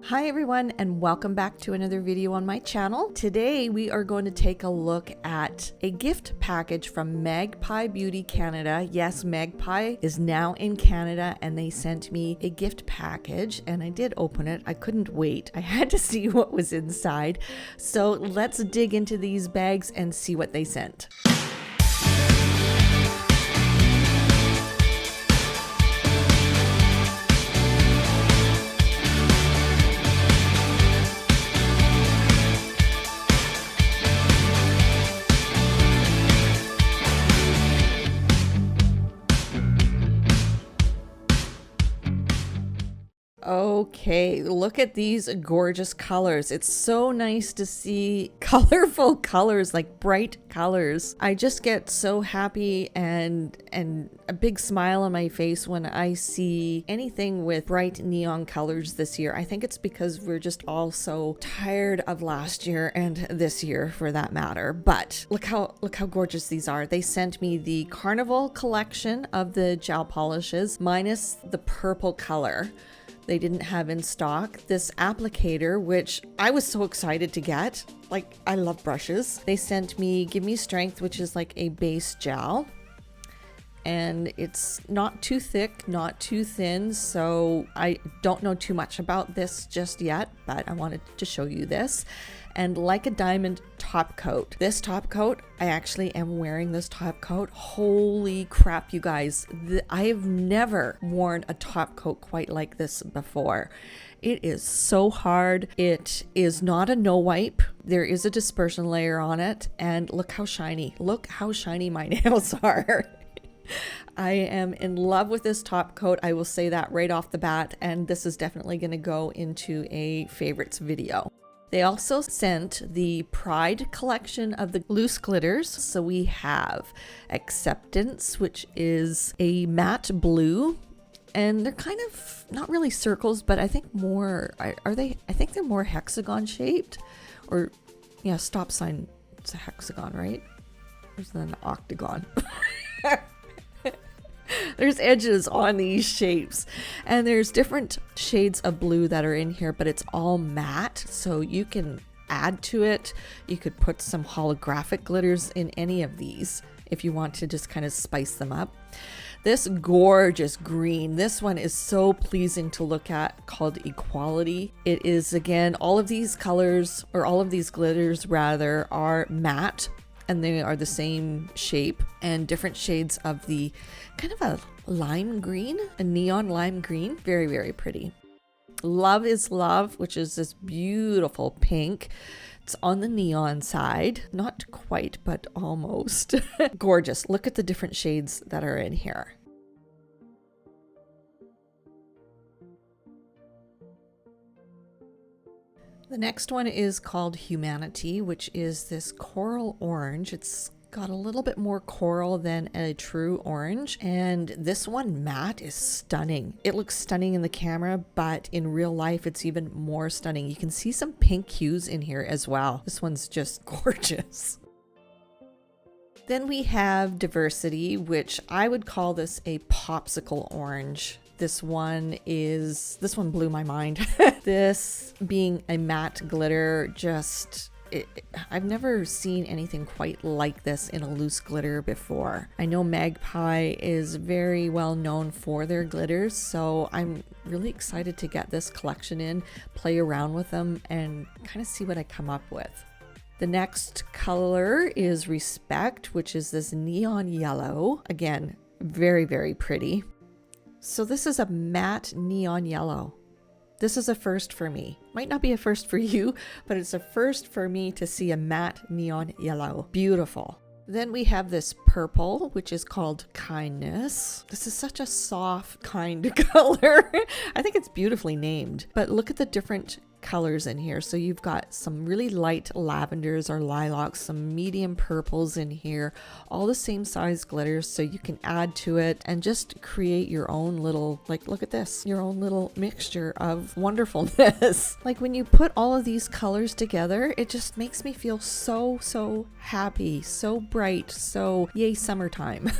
Hi everyone, and welcome back to another video on my channel. Today we are going to take a look at a gift package from Magpie Beauty Canada. Yes, Magpie is now in Canada and they sent me a gift package and I did open it. I couldn't wait. I had to see what was inside. So let's dig into these bags and see what they sent. Okay, look at these gorgeous colors. It's so nice to see colorful colors, like bright colors. I just get so happy and a big smile on my face when I see anything with bright neon colors this year. I think it's because we're just all so tired of last year and this year for that matter. But look how gorgeous these are. They sent me the Carnival collection of the gel polishes minus the purple color. They didn't have in stock. This applicator, which I was so excited to get. Like, I love brushes. They sent me Give Me Strength, which is like a base gel. And it's not too thick, not too thin, so I don't know too much about this just yet, but I wanted to show you this. And Like a Diamond top coat. This top coat, I actually am wearing this top coat. Holy crap, you guys. I have never worn a top coat quite like this before. It is so hard. It is not a no wipe. There is a dispersion layer on it. And look how shiny. Look how shiny my nails are. I am in love with this top coat. I will say that right off the bat. And this is definitely going to go into a favorites video. They also sent the Pride collection of the loose glitters. So we have Acceptance, which is a matte blue. And they're kind of not really circles, but I think more, are they? I think they're more hexagon shaped. Or, yeah, stop sign. It's a hexagon, right? There's an octagon. There's edges on these shapes, and there's different shades of blue that are in here, but it's all matte, so you can add to it. You could put some holographic glitters in any of these if you want to just kind of spice them up. This gorgeous green, this one is so pleasing to look at, called Equality. It is, again, all of these colors, or all of these glitters rather, are matte. And they are the same shape and different shades of the kind of a lime green, a neon lime green. Very, very pretty. Love is Love, which is this beautiful pink. It's on the neon side. Not quite, but almost. Gorgeous. Look at the different shades that are in here. The next one is called Humanity, which is this coral orange. It's got a little bit more coral than a true orange. And this one, matte, is stunning. It looks stunning in the camera, but in real life, it's even more stunning. You can see some pink hues in here as well. This one's just gorgeous. Then we have Diversity, which I would call this a popsicle orange. This one blew my mind. This being a matte glitter, I've never seen anything quite like this in a loose glitter before. I know Magpie is very well known for their glitters, so I'm really excited to get this collection in, play around with them, and kind of see what I come up with. The next color is Respect, which is this neon yellow. Again, very, very pretty. So this is a matte neon yellow. This is a first for me. Might not be a first for you, but it's a first for me to see a matte neon yellow. Beautiful. Then we have this purple, which is called Kindness. This is such a soft, kind color. I think it's beautifully named. But look at the different colors in here. So you've got some really light lavenders or lilacs, some medium purples in here, all the same size glitters, so you can add to it and just create your own little, like, look at this, your own little mixture of wonderfulness. Like, when you put all of these colors together, it just makes me feel so happy, so bright, so yay summertime.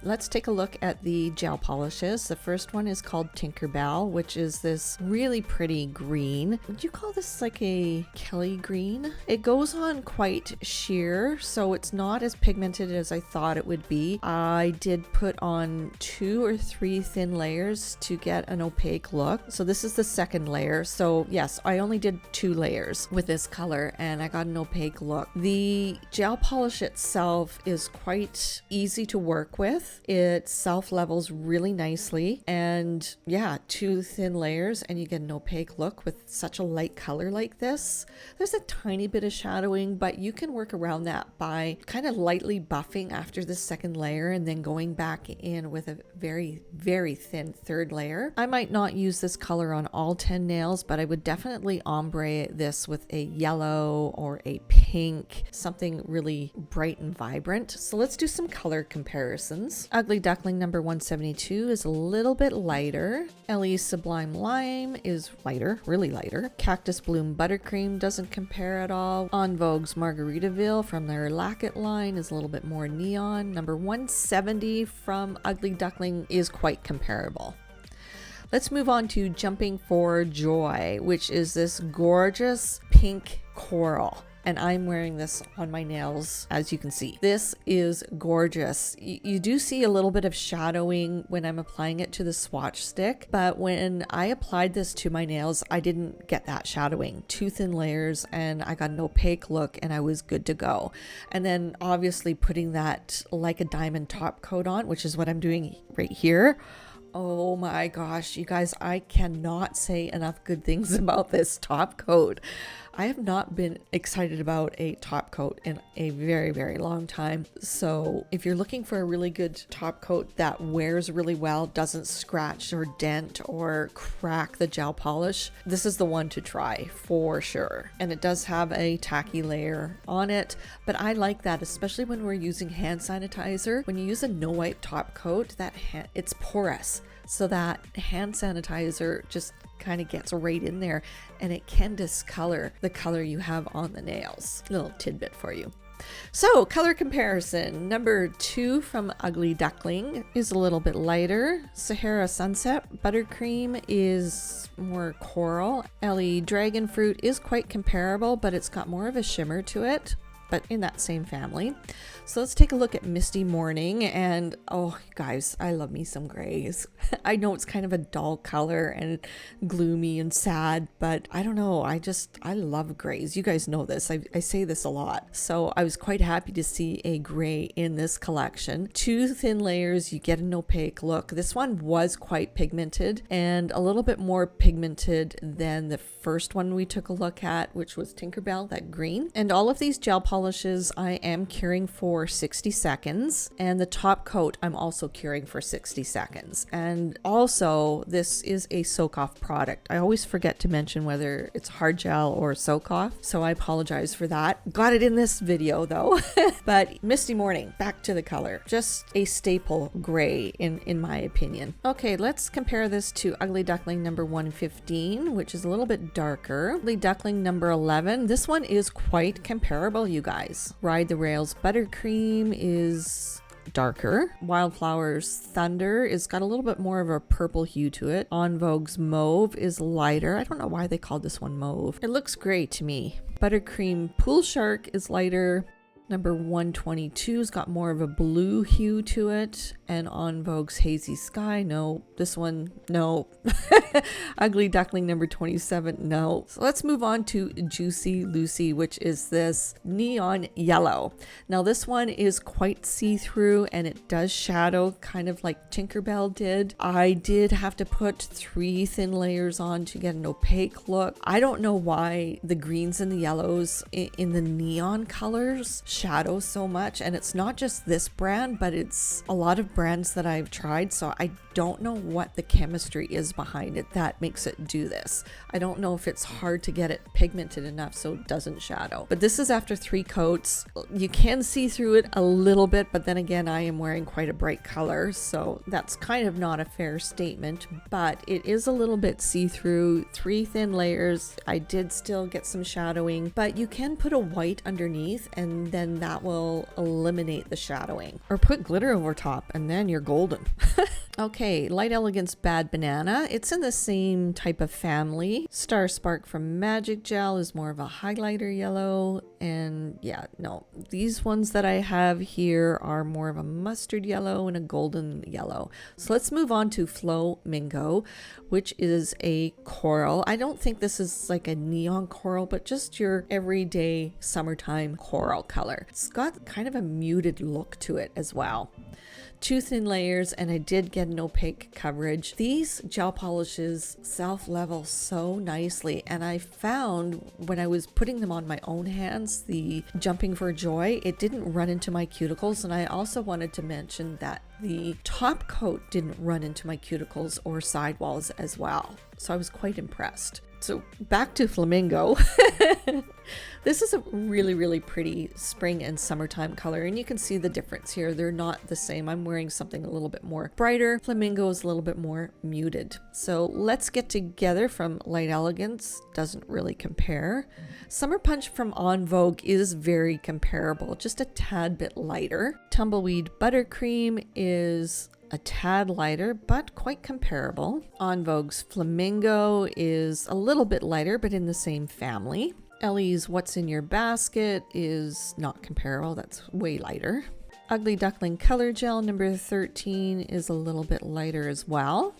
let's take a look at the gel polishes. The first one is called Tinkerbell, which is this really pretty green. Would you call this like a Kelly green? It goes on quite sheer, so it's not as pigmented as I thought it would be. I did put on 2 or 3 thin layers to get an opaque look. So this is the second layer. So yes, I only did 2 layers with this color and I got an opaque look. The gel polish itself is quite easy to work with. It self-levels really nicely, and yeah, 2 thin layers and you get an opaque look with such a light color like this. There's a tiny bit of shadowing, but you can work around that by kind of lightly buffing after the second layer and then going back in with a very, very thin third layer. I might not use this color on all 10 nails, but I would definitely ombre this with a yellow or a pink, something really bright and vibrant. So let's do some color comparisons. Ugly Duckling number 172 is a little bit lighter. Ellie's Sublime Lime is lighter, really lighter. Cactus Bloom Buttercream doesn't compare at all. En Vogue's Margaritaville from their Lacket line is a little bit more neon. Number 170 from Ugly Duckling is quite comparable. Let's move on to Jumping for Joy, which is this gorgeous pink coral. And I'm wearing this on my nails, as you can see. This is gorgeous. You do see a little bit of shadowing when I'm applying it to the swatch stick, but when I applied this to my nails, I didn't get that shadowing. 2 thin layers and I got an opaque look and I was good to go. And then obviously putting that Like a Diamond top coat on, which is what I'm doing right here. Oh my gosh, you guys, I cannot say enough good things about this top coat. I have not been excited about a top coat in a very, very long time. So if you're looking for a really good top coat that wears really well, doesn't scratch or dent or crack the gel polish, this is the one to try for sure. And it does have a tacky layer on it, but I like that, especially when we're using hand sanitizer. When you use a no wipe top coat, it's porous. So that hand sanitizer just kind of gets right in there and it can discolor the color you have on the nails. Little tidbit for you. So color comparison, number 2 from Ugly Duckling is a little bit lighter. Sahara Sunset Buttercream is more coral. Ellie Dragon Fruit is quite comparable, but it's got more of a shimmer to it, but in that same family. So let's take a look at Misty Morning, and oh guys, I love me some grays. I know it's kind of a dull color and gloomy and sad, but I don't know, I love grays. You guys know this, I say this a lot. So I was quite happy to see a gray in this collection. 2 thin layers, you get an opaque look. This one was quite pigmented and a little bit more pigmented than the first one we took a look at, which was Tinkerbell, that green. And all of these gel polishes I am curing for 60 seconds, and the top coat I'm also curing for 60 seconds. And also this is a soak off product. I always forget to mention whether it's hard gel or soak off, so I apologize for that. Got it in this video though. But Misty Morning, back to the color, just a staple gray in my opinion. Okay, let's compare this to Ugly Duckling number 115, which is a little bit darker. Ugly Duckling number 11, this one is quite comparable, you guys. Ride the Rails Buttercream is darker. Wildflower's Thunder is got a little bit more of a purple hue to it. En Vogue's Mauve is lighter. I don't know why they called this one mauve. It looks gray to me. Buttercream Pool Shark is lighter. Number 122's got more of a blue hue to it. And En Vogue's Hazy Sky, no. This one, no. Ugly Duckling number 27, no. So let's move on to Juicy Lucy, which is this neon yellow. Now this one is quite see-through and it does shadow, kind of like Tinkerbell did. I did have to put 3 thin layers on to get an opaque look. I don't know why the greens and the yellows in the neon colors shadow so much, and it's not just this brand, but it's a lot of brands that I've tried, so I don't know what the chemistry is behind it that makes it do this. I don't know if it's hard to get it pigmented enough so it doesn't shadow. But this is after 3 coats. You can see through it a little bit, but then again, I am wearing quite a bright color, so that's kind of not a fair statement, but it is a little bit see-through. 3 thin layers. I did still get some shadowing, but you can put a white underneath and then and that will eliminate the shadowing. Or put glitter over top and then you're golden. Okay, Light Elegance Bad Banana. It's in the same type of family. Star Spark from Magic Gel is more of a highlighter yellow. And yeah, no, these ones that I have here are more of a mustard yellow and a golden yellow. So let's move on to Flamingo, which is a coral. I don't think this is like a neon coral, but just your everyday summertime coral color. It's got kind of a muted look to it as well. 2 thin layers, and I did get an opaque coverage. These gel polishes self-level so nicely, and I found when I was putting them on my own hands, the Jumping for Joy, it didn't run into my cuticles. And I also wanted to mention that the top coat didn't run into my cuticles or sidewalls as well. So I was quite impressed. So back to Flamingo. This is a really, really pretty spring and summertime color, and you can see the difference here. They're not the same. I'm wearing something a little bit more brighter. Flamingo is a little bit more muted. So let's get together from Light Elegance. Doesn't really compare. Summer Punch from En Vogue is very comparable, just a tad bit lighter. Tumbleweed Buttercream is a tad lighter, but quite comparable. En Vogue's Flamingo is a little bit lighter, but in the same family. Ellie's What's in Your Basket is not comparable. That's way lighter. Ugly Duckling Color Gel number 13 is a little bit lighter as well.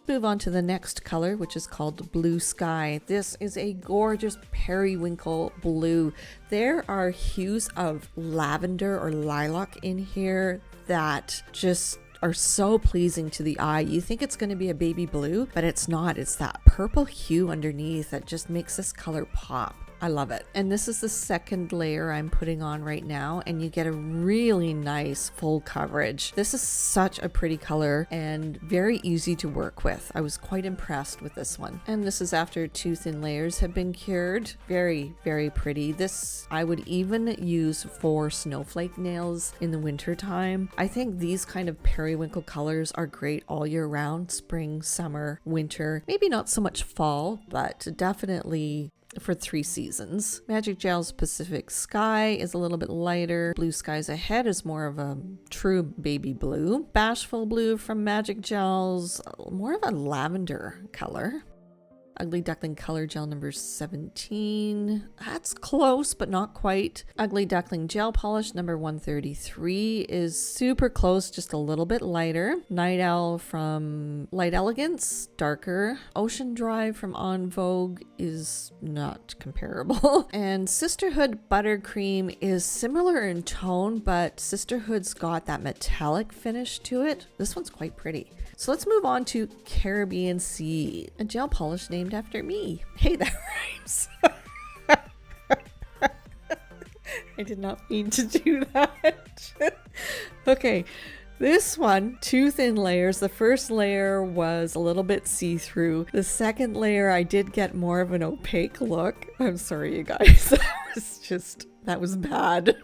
Move on to the next color, which is called Blue Sky. This is a gorgeous periwinkle blue. There are hues of lavender or lilac in here that just are so pleasing to the eye. You think it's going to be a baby blue, but it's not. It's that purple hue underneath that just makes this color pop. I love it. And this is the second layer I'm putting on right now, and you get a really nice full coverage. This is such a pretty color and very easy to work with. I was quite impressed with this one. And this is after 2 thin layers have been cured. Very, very pretty. This I would even use for snowflake nails in the winter time. I think these kind of periwinkle colors are great all year round, spring, summer, winter. Maybe not so much fall, but definitely for 3 seasons. Magic Gel's Pacific Sky is a little bit lighter. Blue Skies Ahead is more of a true baby blue. Bashful Blue from Magic Gel's more of a lavender color. Ugly Duckling Color Gel number 17. That's close, but not quite. Ugly Duckling Gel Polish number 133 is super close, just a little bit lighter. Night Owl from Light Elegance, darker. Ocean Drive from En Vogue is not comparable. And Sisterhood Buttercream is similar in tone, but Sisterhood's got that metallic finish to it. This one's quite pretty. So let's move on to Caribbean Sea, a gel polish named after me. Hey, that rhymes. I did not mean to do that. Okay, this one, 2 thin layers. The first layer was a little bit see-through. The second layer, I did get more of an opaque look. I'm sorry, you guys. That was bad.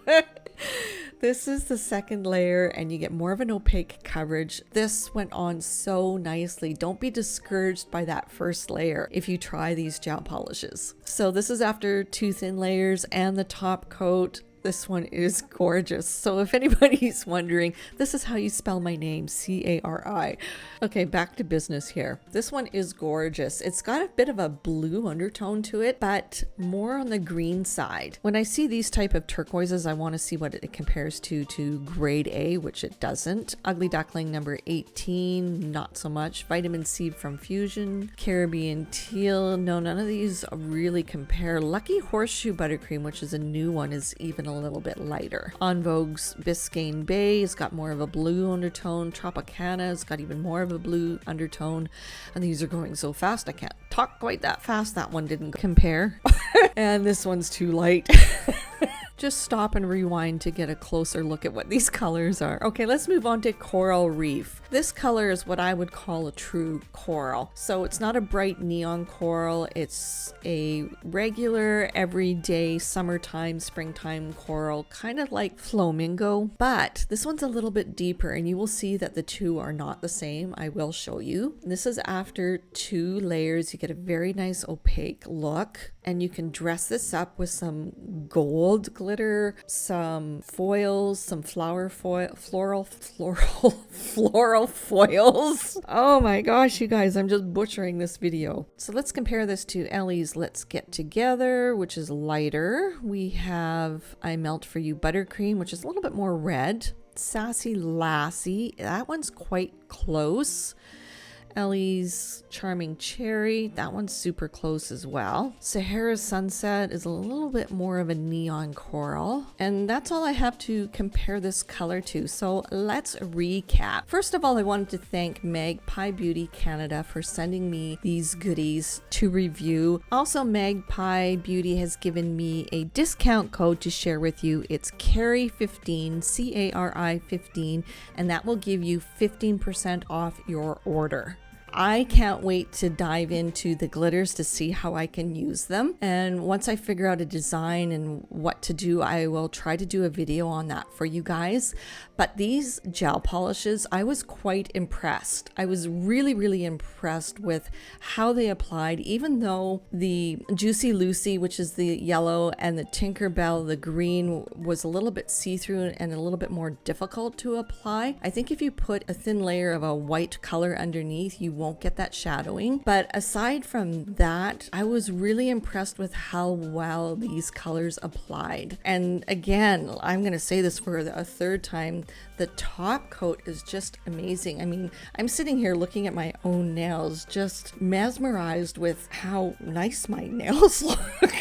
This is the second layer, and you get more of an opaque coverage. This went on so nicely. Don't be discouraged by that first layer if you try these gel polishes. So this is after 2 thin layers and the top coat. This one is gorgeous. So if anybody's wondering, this is how you spell my name, C-A-R-I. Okay, back to business here. This one is gorgeous. It's got a bit of a blue undertone to it, but more on the green side. When I see these type of turquoises, I want to see what it compares to grade A, which it doesn't. Ugly Duckling number 18, not so much. Vitamin C from Fusion. Caribbean Teal, no, none of these really compare. Lucky Horseshoe Buttercream, which is a new one, is even a little bit lighter. En Vogue's Biscayne Bay has got more of a blue undertone. Tropicana has got even more of a blue undertone. And these are going so fast, I can't talk quite that fast. That one didn't compare. And this one's too light. Just stop and rewind to get a closer look at what these colors are. Okay, let's move on to Coral Reef. This color is what I would call a true coral. So it's not a bright neon coral. It's a regular, everyday, summertime, springtime coral, kind of like Flamingo. But this one's a little bit deeper, and you will see that the two are not the same. I will show you. This is after 2 layers. You get a very nice opaque look, and you can dress this up with some gold glitter glitter, some foils, some floral foils. Oh my gosh, you guys, I'm just butchering this video. So let's compare this to Ellie's Let's Get Together, which is lighter. We have I Melt For You Buttercream, which is a little bit more red. Sassy Lassie, that one's quite close. Ellie's Charming Cherry, that one's super close as well. Sahara Sunset is a little bit more of a neon coral. And that's all I have to compare this color to. So let's recap. First of all, I wanted to thank Magpie Beauty Canada for sending me these goodies to review. Also, Magpie Beauty has given me a discount code to share with you. It's CARI15, C-A-R-I 15, and that will give you 15% off your order. I can't wait to dive into the glitters to see how I can use them. And once I figure out a design and what to do, I will try to do a video on that for you guys. But these gel polishes, I was quite impressed. I was really impressed with how they applied, even though the Juicy Lucy, which is the yellow, and the Tinkerbell, the green, was a little bit see-through and a little bit more difficult to apply. I think if you put a thin layer of a white color underneath, you won't get that shadowing. But aside from that, I was really impressed with how well these colors applied. And again, I'm going to say this for a third time, the top coat is just amazing. I mean, I'm sitting here looking at my own nails, just mesmerized with how nice my nails look.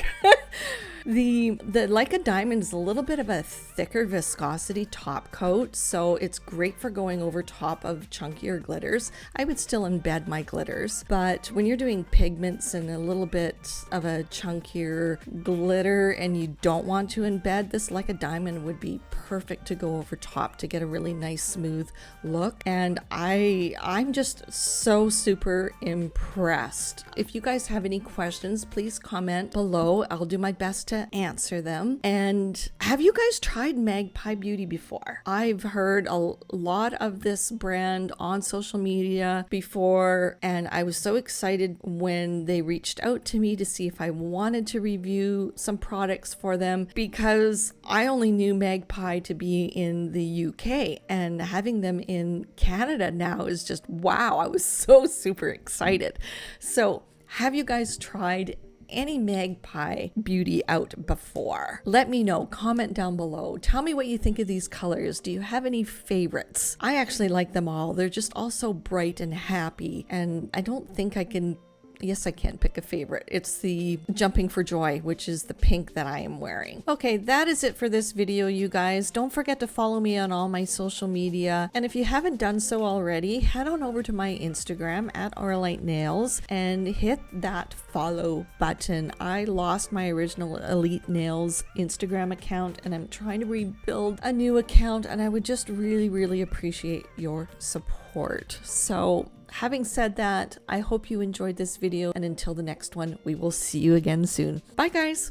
The Like a Diamond is a little bit of a thicker viscosity top coat, so it's great for going over top of chunkier glitters. I would still embed my glitters, but when you're doing pigments and a little bit of a chunkier glitter and you don't want to embed, this Like a Diamond would be perfect to go over top to get a really nice smooth look. And I'm just so super impressed. If you guys have any questions, please comment below. I'll do my best to answer them. And have you guys tried Magpie Beauty before? I've heard a lot of this brand on social media before, and I was so excited when they reached out to me to see if I wanted to review some products for them, because I only knew Magpie to be in the UK, and having them in Canada now is just wow. I was so super excited. So have you guys tried any Magpie Beauty out before? Let me know. Comment down below. Tell me what you think of these colors. Do you have any favorites? I actually like them all. They're just all so bright and happy, and I don't think I can. Yes, I can pick a favorite. It's the Jumping for Joy, which is the pink that I am wearing. Okay, that is it for this video, you guys. Don't forget to follow me on all my social media. And if you haven't done so already, head on over to my Instagram at Auralite Nails and hit that follow button. I lost my original Elite Nails Instagram account, and I'm trying to rebuild a new account, and I would just really appreciate your support. So having said that, I hope you enjoyed this video, and until the next one, we will see you again soon. Bye guys!